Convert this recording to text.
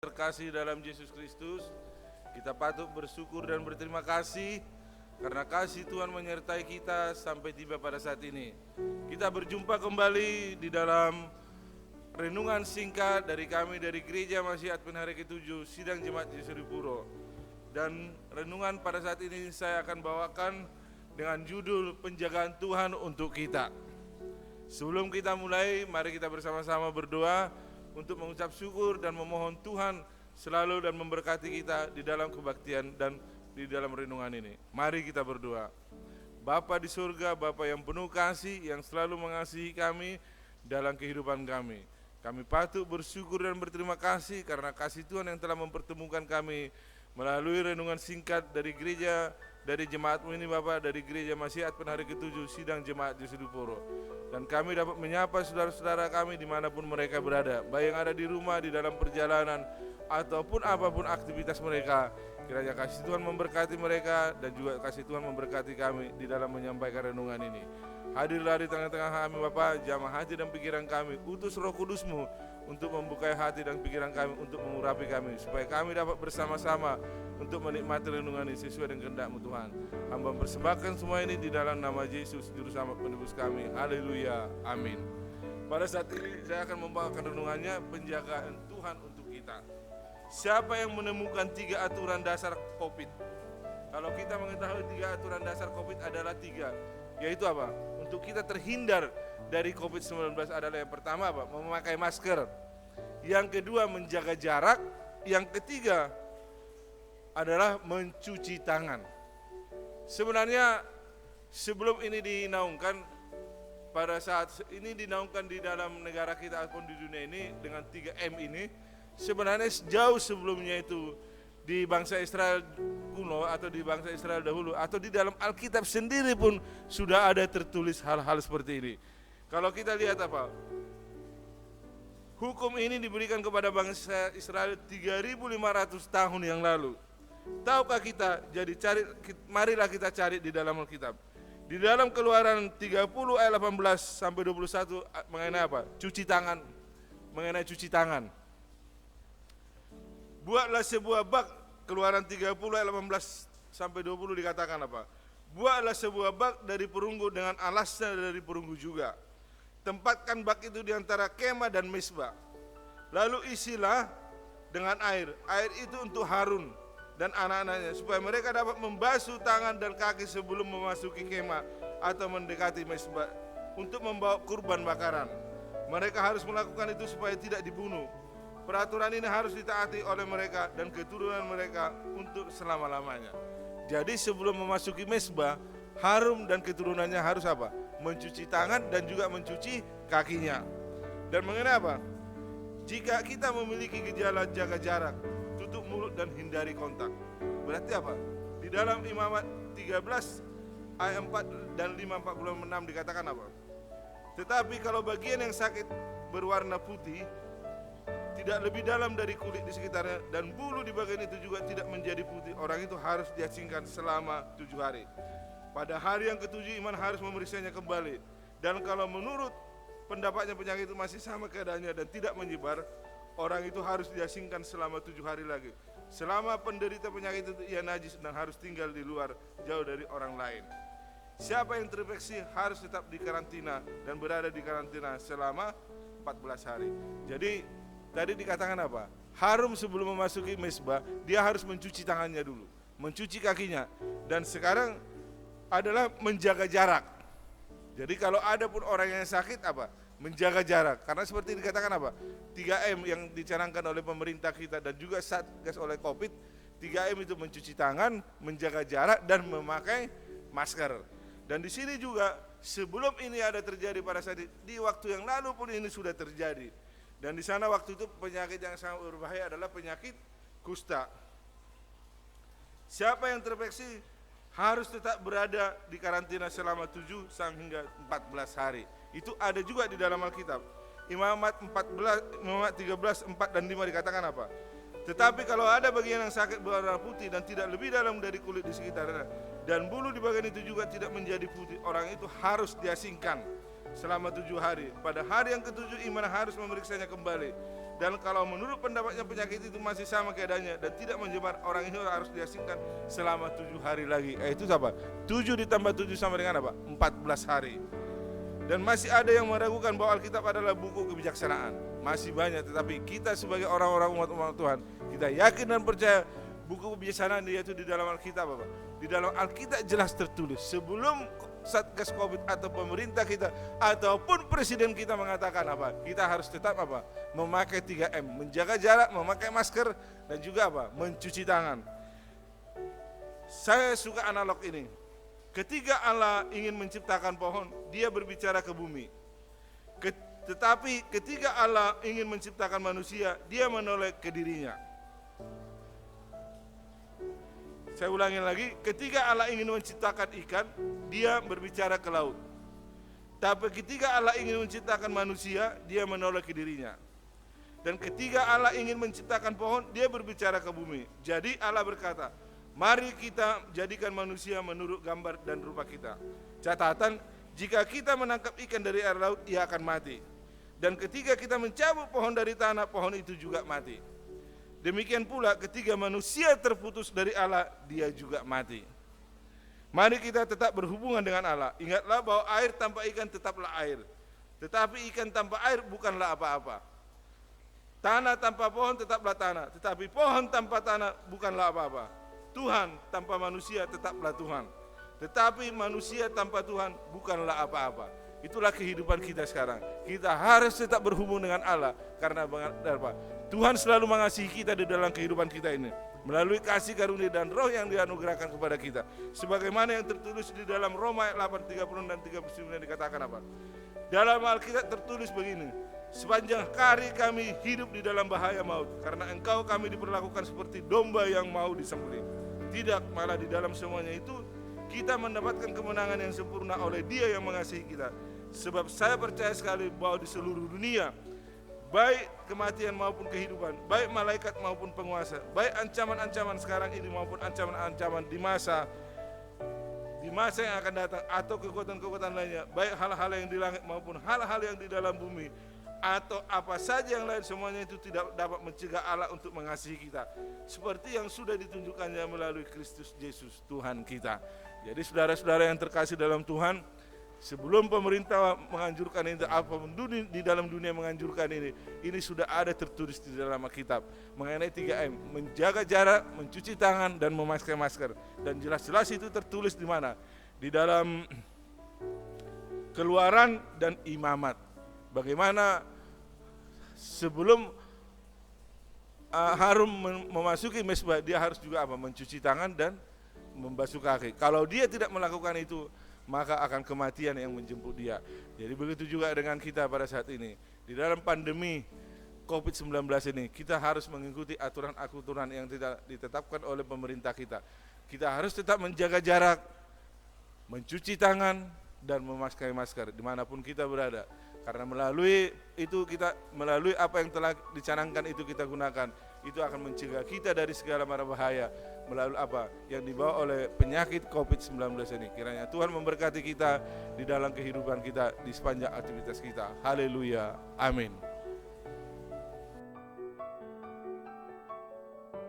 Terkasih dalam Yesus Kristus, kita patut bersyukur dan berterima kasih karena kasih Tuhan menyertai kita sampai tiba pada saat ini. Kita berjumpa kembali di dalam renungan singkat dari kami dari Gereja Masih Advent Hari ke-7 Sidang Jemaat Cisaripuro. Dan renungan pada saat ini saya akan bawakan dengan judul Penjagaan Tuhan untuk kita. Sebelum kita mulai, mari kita bersama-sama berdoa untuk mengucap syukur dan memohon Tuhan selalu dan memberkati kita di dalam kebaktian dan di dalam renungan ini. Mari kita berdoa. Bapa di surga, Bapa yang penuh kasih, yang selalu mengasihi kami dalam kehidupan kami. Kami patut bersyukur dan berterima kasih karena kasih Tuhan yang telah mempertemukan kami melalui renungan singkat dari gereja, dari jemaatmu ini Bapak, dari Gereja Masih Advent Hari ke-7 Sidang Jemaat Cisaripuro. Dan kami dapat menyapa saudara-saudara kami dimanapun mereka berada, baik yang ada di rumah, di dalam perjalanan, ataupun apapun aktivitas mereka. Kiranya kasih Tuhan memberkati mereka dan juga kasih Tuhan memberkati kami di dalam menyampaikan renungan ini. Hadirlah di tengah-tengah kami Bapak, jamah hati dan pikiran kami, utus Roh Kudus-Mu untuk membuka hati dan pikiran kami, untuk mengurapi kami, supaya kami dapat bersama-sama untuk menikmati renungan ini sesuai dengan kehendak-Mu Tuhan. Hamba persembahkan semua ini di dalam nama Yesus, Juru Selamat penebus kami. Haleluya, amin. Pada saat ini saya akan membawakan renungannya, penjagaan Tuhan untuk kita. Siapa yang menemukan 3 aturan dasar COVID? Kalau kita mengetahui 3 aturan dasar COVID adalah 3, yaitu apa? Untuk kita terhindar dari COVID-19 adalah yang pertama apa? Memakai masker. Yang kedua menjaga jarak. Yang ketiga adalah mencuci tangan. Sebenarnya sebelum ini dinaungkan, pada saat ini dinaungkan di dalam negara kita ataupun di dunia ini dengan 3M ini, sebenarnya jauh sebelumnya itu di bangsa Israel kuno atau di bangsa Israel dahulu atau di dalam Alkitab sendiri pun sudah ada tertulis hal-hal seperti ini. Kalau kita lihat apa? Hukum ini diberikan kepada bangsa Israel 3.500 tahun yang lalu. Tahukah kita? Jadi marilah kita cari di dalam Alkitab. Di dalam Keluaran 30 ayat 18 sampai 21 mengenai apa? Cuci tangan. Mengenai cuci tangan. Buatlah sebuah bak. Keluaran 30 ayat 18 sampai 20 dikatakan apa? Buatlah sebuah bak dari perunggu dengan alasnya dari perunggu juga. Tempatkan bak itu di antara kemah dan mezbah. Lalu isilah dengan air. Air itu untuk Harun dan anak-anaknya, supaya mereka dapat membasuh tangan dan kaki sebelum memasuki kemah atau mendekati mezbah untuk membawa kurban bakaran. Mereka harus melakukan itu supaya tidak dibunuh. Peraturan ini harus ditaati oleh mereka dan keturunan mereka untuk selama-lamanya. Jadi sebelum memasuki mezbah, Harun dan keturunannya harus apa? Mencuci tangan dan juga mencuci kakinya. Dan mengenai apa? Jika kita memiliki gejala jaga jarak, tutup mulut dan hindari kontak. Berarti apa? Di dalam Imamat 13 ayat 4 dan 5:46 dikatakan apa? Tetapi kalau bagian yang sakit berwarna putih, tidak lebih dalam dari kulit di sekitarnya, dan bulu di bagian itu juga tidak menjadi putih, orang itu harus diasingkan selama 7 hari. Pada hari yang ke-7 iman harus memeriksanya kembali. Dan kalau menurut pendapatnya penyakit itu masih sama keadaannya dan tidak menyebar, orang itu harus diasingkan selama 7 hari lagi. Selama penderita penyakit itu ia najis dan harus tinggal di luar, jauh dari orang lain. Siapa yang terinfeksi harus tetap di karantina dan berada di karantina selama 14 hari. Jadi tadi dikatakan apa? Harun sebelum memasuki mezbah, dia harus mencuci tangannya dulu, mencuci kakinya. Dan sekarang adalah menjaga jarak. Jadi kalau ada pun orang yang sakit apa? Menjaga jarak. Karena seperti dikatakan apa? 3M yang dicanangkan oleh pemerintah kita dan juga Satgas oleh Covid. 3M itu mencuci tangan, menjaga jarak dan memakai masker. Dan di sini juga sebelum ini ada terjadi pada saat di waktu yang lalu pun ini sudah terjadi. Dan di sana waktu itu penyakit yang sangat berbahaya adalah penyakit kusta. Siapa yang terinfeksi harus tetap berada di karantina selama 7 hingga 14 hari. Itu ada juga di dalam Alkitab. Imamat 13, 4 dan 5 dikatakan apa? Tetapi kalau ada bagian yang sakit berwarna putih dan tidak lebih dalam dari kulit di sekitarnya, dan bulu di bagian itu juga tidak menjadi putih, orang itu harus diasingkan selama 7 hari. Pada hari yang ke-7 iman harus memeriksanya kembali. Dan kalau menurut pendapatnya penyakit itu masih sama keadaannya dan tidak menyebar, orang ini harus diasingkan selama 7 hari lagi. Itu apa? 7 ditambah 7 sama dengan apa? 14 hari. Dan masih ada yang meragukan bahwa Alkitab adalah buku kebijaksanaan. Masih banyak, tetapi kita sebagai orang-orang umat Tuhan, kita yakin dan percaya buku kebijaksanaan yaitu di dalam Alkitab, Bapak. Di dalam Alkitab jelas tertulis sebelum Satgas Covid atau pemerintah kita ataupun presiden kita mengatakan apa? Kita harus tetap apa? Memakai 3M, menjaga jarak, memakai masker, dan juga apa? Mencuci tangan. Saya suka analog ini. Ketika Allah ingin menciptakan pohon, Dia berbicara ke bumi. Tetapi ketika Allah ingin menciptakan manusia, Dia menoleh ke dirinya. Saya ulangi lagi, ketika Allah ingin menciptakan ikan, Dia berbicara ke laut. Tapi ketika Allah ingin menciptakan manusia, Dia menoleh ke dirinya. Dan ketika Allah ingin menciptakan pohon, Dia berbicara ke bumi. Jadi Allah berkata, mari kita jadikan manusia menurut gambar dan rupa kita. Catatan, jika kita menangkap ikan dari air laut, ia akan mati. Dan ketika kita mencabut pohon dari tanah, pohon itu juga mati. Demikian pula ketika manusia terputus dari Allah, dia juga mati. Mari kita tetap berhubungan dengan Allah. Ingatlah bahwa air tanpa ikan tetaplah air. Tetapi ikan tanpa air bukanlah apa-apa. Tanah tanpa pohon tetaplah tanah. Tetapi pohon tanpa tanah bukanlah apa-apa. Tuhan tanpa manusia tetaplah Tuhan. Tetapi manusia tanpa Tuhan bukanlah apa-apa. Itulah kehidupan kita sekarang. Kita harus tetap berhubung dengan Allah. Karena apa? Tuhan selalu mengasihi kita di dalam kehidupan kita ini melalui kasih karunia dan roh yang dianugerahkan kepada kita. Sebagaimana yang tertulis di dalam Roma ayat 8, 30 dan 39 dikatakan apa? Dalam Alkitab tertulis begini, sepanjang hari kami hidup di dalam bahaya maut, karena engkau kami diperlakukan seperti domba yang mau disembelih. Tidak, malah di dalam semuanya itu kita mendapatkan kemenangan yang sempurna oleh Dia yang mengasihi kita. Sebab saya percaya sekali bahwa di seluruh dunia, baik kematian maupun kehidupan, baik malaikat maupun penguasa, baik ancaman-ancaman sekarang ini maupun ancaman-ancaman di masa yang akan datang, atau kekuatan-kekuatan lainnya, baik hal-hal yang di langit maupun hal-hal yang di dalam bumi, atau apa saja yang lain, semuanya itu tidak dapat mencegah Allah untuk mengasihi kita, seperti yang sudah ditunjukkannya melalui Kristus Yesus Tuhan kita. Jadi saudara-saudara yang terkasih dalam Tuhan, sebelum pemerintah menganjurkan ini, apapun di dalam dunia menganjurkan ini sudah ada tertulis di dalam Alkitab mengenai 3M, menjaga jarak, mencuci tangan, dan memakai masker. Dan jelas-jelas itu tertulis di mana? Di dalam Keluaran dan Imamat. Bagaimana sebelum Harun memasuki mezbah, dia harus juga apa? Mencuci tangan dan membasuh kaki. Kalau dia tidak melakukan itu, maka akan kematian yang menjemput dia. Jadi begitu juga dengan kita pada saat ini. Di dalam pandemi COVID-19 ini, kita harus mengikuti aturan-aturan yang tidak ditetapkan oleh pemerintah kita. Kita harus tetap menjaga jarak, mencuci tangan, dan memakai masker dimanapun kita berada. Karena melalui apa yang telah dicanangkan itu kita gunakan, itu akan mencegah kita dari segala mara bahaya melalui apa yang dibawa oleh penyakit COVID-19 ini. Kiranya Tuhan memberkati kita di dalam kehidupan kita, di sepanjang aktivitas kita. Haleluya, amin.